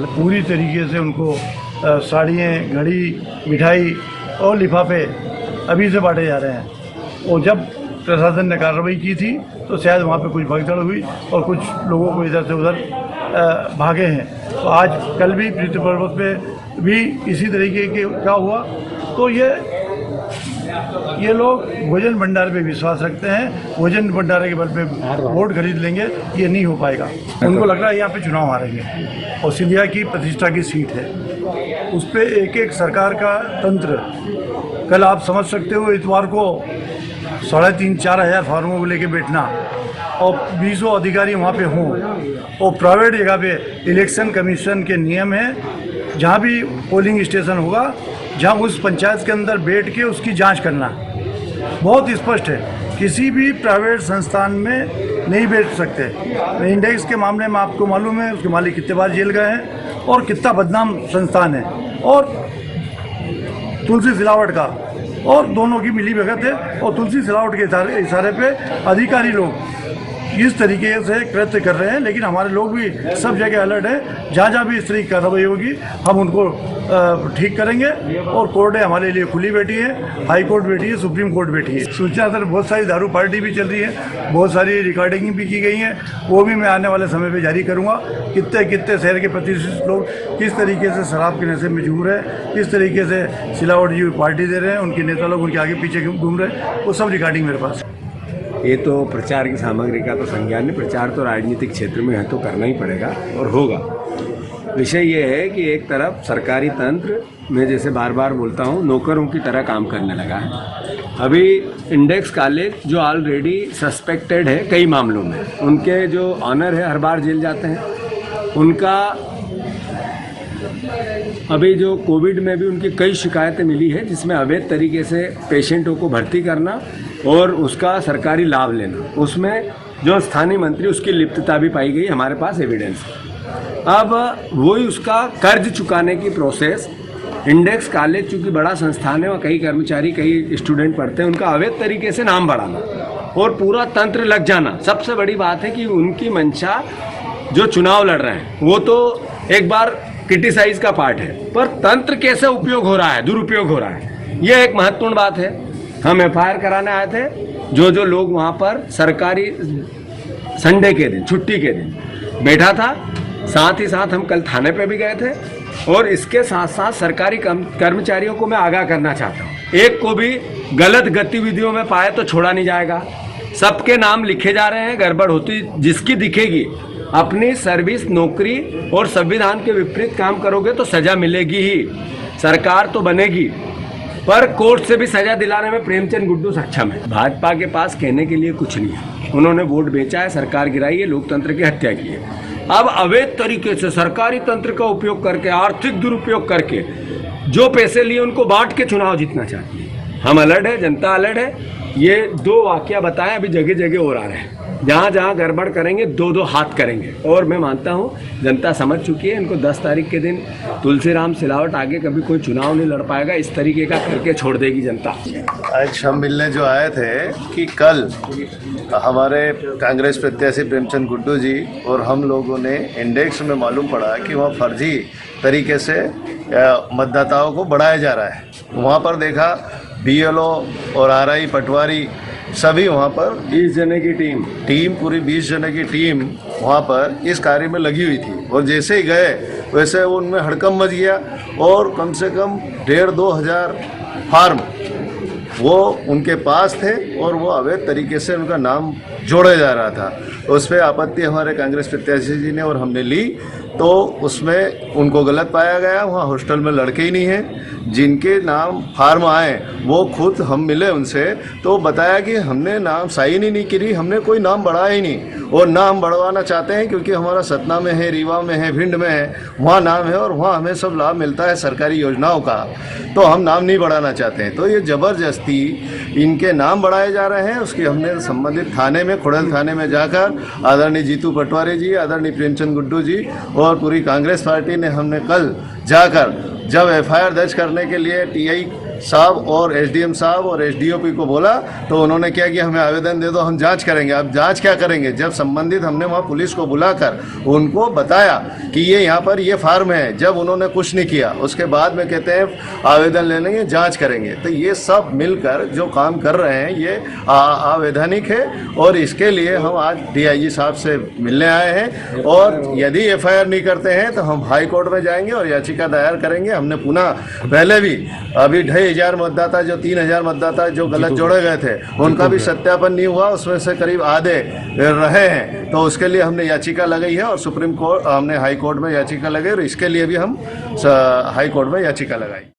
पूरी तरीके से उनको साड़ियाँ, घड़ी, मिठाई और लिफाफे अभी से बांटे जा रहे हैं। और जब प्रशासन ने कार्रवाई की थी तो शायद वहाँ पे कुछ भगदड़ हुई और कुछ लोगों को इधर से उधर भागे हैं। तो आज कल भी प्रीति पर्वत पे भी इसी तरीके के का हुआ। तो ये लोग भोजन भंडार पे विश्वास रखते हैं, भोजन भंडारे के बल पे वोट खरीद लेंगे, ये नहीं हो पाएगा। उनको लग रहा है यहाँ पे चुनाव हारेंगे और सिंधिया की प्रतिष्ठा की सीट है, उस पर एक एक सरकार का तंत्र। कल आप समझ सकते हो इतवार को 3,500-4 हज़ार फार्मों को लेके बैठना और 20 अधिकारी वहाँ पे हों और प्राइवेट जगह पे इलेक्शन कमीशन के नियम हैं, जहाँ भी पोलिंग स्टेशन होगा जहाँ उस पंचायत के अंदर बैठ के उसकी जांच करना बहुत स्पष्ट है। किसी भी प्राइवेट संस्थान में नहीं बैठ सकते। इंडेक्स के मामले में आपको मालूम है उसके मालिक कितने बार जेल गए हैं और कितना बदनाम संस्थान है। और तुलसी सिलावट का और दोनों की मिली भगत है और तुलसी सिलावट के इशारे पे अधिकारी लोग इस तरीके से कृत्य कर रहे हैं। लेकिन हमारे लोग भी सब जगह अलर्ट है, जहाँ जहाँ भी इस तरह की कार्रवाई होगी हम उनको ठीक करेंगे। और कोर्टें हमारे लिए खुली बैठी है, हाई कोर्ट बैठी है, सुप्रीम कोर्ट बैठी है। सूचना सर बहुत सारी दारू पार्टी भी चल रही है, बहुत सारी रिकॉर्डिंग भी की गई है, वो भी मैं आने वाले समय पर जारी करूँगा। कितने शहर के प्रतिष्ठित लोग किस तरीके से शराब के नशे में झूम रहे हैं, किस तरीके से सिलावट जी पार्टी दे रहे हैं, उनके नेता लोग उनके आगे पीछे घूम रहे हैं, वो सब रिकॉर्डिंग मेरे पास। ये तो प्रचार की सामग्री का तो संज्ञान नहीं, प्रचार तो राजनीतिक क्षेत्र में है तो करना ही पड़ेगा और होगा। विषय ये है कि एक तरफ सरकारी तंत्र में, जैसे बार बार बोलता हूँ, नौकरों की तरह काम करने लगा है। अभी इंडेक्स कॉलेज जो ऑलरेडी सस्पेक्टेड है कई मामलों में, उनके जो ऑनर है हर बार जेल जाते हैं। उनका अभी जो कोविड में भी उनकी कई शिकायतें मिली है, जिसमें अवैध तरीके से पेशेंटों को भर्ती करना और उसका सरकारी लाभ लेना, उसमें जो स्थानीय मंत्री उसकी लिप्तता भी पाई गई, हमारे पास एविडेंस। अब वही उसका कर्ज चुकाने की प्रोसेस, इंडेक्स कॉलेज चूँकि बड़ा संस्थान है, वहाँ कई कर्मचारी कई स्टूडेंट पढ़ते हैं, उनका अवैध तरीके से नाम बढ़ाना और पूरा तंत्र लग जाना। सबसे बड़ी बात है कि उनकी मंशा जो चुनाव लड़ रहे हैं वो तो एक बार क्रिटिसाइज का पार्ट है, पर तंत्र कैसे उपयोग हो रहा है, दुरुपयोग हो रहा है, ये एक महत्वपूर्ण बात है। हम एफआईआर कराने आए थे, जो लोग वहाँ पर सरकारी संडे के दिन, छुट्टी के दिन बैठा था, साथ ही साथ हम कल थाने पे भी गए थे। और इसके साथ साथ सरकारी कर्मचारियों को मैं आगाह करना चाहता हूँ, एक को भी गलत गतिविधियों में पाए तो छोड़ा नहीं जाएगा। सबके नाम लिखे जा रहे हैं, गड़बड़ होती जिसकी दिखेगी, अपनी सर्विस, नौकरी और संविधान के विपरीत काम करोगे तो सजा मिलेगी ही। सरकार तो बनेगी, पर कोर्ट से भी सजा दिलाने में प्रेमचंद गुड्डू सक्षम है। भाजपा के पास कहने के लिए कुछ नहीं है। उन्होंने वोट बेचा है, सरकार गिराई है, लोकतंत्र की हत्या की है। अब अवैध तरीके से सरकारी तंत्र का उपयोग करके, आर्थिक दुरुपयोग करके जो पैसे लिए उनको बांट के चुनाव जीतना चाहती है। हम अलर्ट है, जनता अलर्ट है। ये 2 वाकया बताएं, अभी जगह जगह हो रहा है, जहाँ जहाँ गड़बड़ करेंगे 2-2 हाथ करेंगे। और मैं मानता हूँ जनता समझ चुकी है, इनको 10 तारीख के दिन तुलसीराम सिलावट आगे कभी कोई चुनाव नहीं लड़ पाएगा, इस तरीके का करके छोड़ देगी जनता। आज हम मिलने जो आए थे कि कल हमारे कांग्रेस प्रत्याशी प्रेमचंद गुड्डू जी और हम लोगों ने इंडेक्स में मालूम पड़ा कि वहाँ फर्जी तरीके से मतदाताओं को बढ़ाया जा रहा है। वहाँ पर देखा BLO और RI पटवारी सभी वहाँ पर 20 जने की टीम पूरी 20 जने की टीम वहाँ पर इस कार्य में लगी हुई थी। और जैसे ही गए वैसे उनमें हड़कंप मच गया और कम से कम 1,500-2 हज़ार फार्म वो उनके पास थे और वो अवैध तरीके से उनका नाम जोड़ा जा रहा था। उस पर आपत्ति हमारे कांग्रेस प्रत्याशी जी ने और हमने ली, तो उसमें उनको गलत पाया गया। वहाँ हॉस्टल में लड़के ही नहीं हैं, जिनके नाम फार्म आए वो खुद हम मिले उनसे, तो बताया कि हमने नाम साइन ही नहीं करी, हमने कोई नाम बढ़ाया ही नहीं। और नाम बढ़वाना चाहते हैं क्योंकि हमारा सतना में है, रीवा में है, भिंड में है, वहाँ नाम है और वहाँ हमें सब लाभ मिलता है सरकारी योजनाओं का, तो हम नाम नहीं बढ़ाना चाहते हैं। तो ये ज़बरदस्ती इनके नाम बढ़ाए जा रहे हैं। उसकी हमने संबंधित थाने में, खुड़ैल थाने में जाकर आदरणीय जीतू पटवारी जी, आदरणीय प्रेमचंद गुड्डू जी और पूरी कांग्रेस पार्टी ने हमने कल जाकर जब FIR दर्ज करने के लिए TI साहब और एसडीएम साहब और एसडीओपी को बोला, तो उन्होंने क्या किया, हमें आवेदन दे दो, हम जांच करेंगे। अब जांच क्या करेंगे, जब संबंधित हमने वहाँ पुलिस को बुलाकर उनको बताया कि ये यहाँ पर ये फार्म है, जब उन्होंने कुछ नहीं किया, उसके बाद में कहते हैं आवेदन ले लेंगे, जांच करेंगे। तो ये सब मिलकर जो काम कर रहे हैं ये अवैधानिक है, और इसके लिए हम आज डीआईजी साहब से मिलने आए हैं, और यदि एफआईआर नहीं करते हैं तो हम हाई कोर्ट में जाएंगे और याचिका दायर करेंगे। हमने पुनः पहले भी अभी 2,500 मतदाता, जो 3,000 मतदाता जो गलत जोड़े गए थे, उनका भी सत्यापन नहीं हुआ, उसमें से करीब आधे रहे हैं, तो उसके लिए हमने याचिका लगाई है और सुप्रीम कोर्ट, हमने हाई कोर्ट में याचिका लगाई, और इसके लिए भी हम हाई कोर्ट में याचिका लगाई।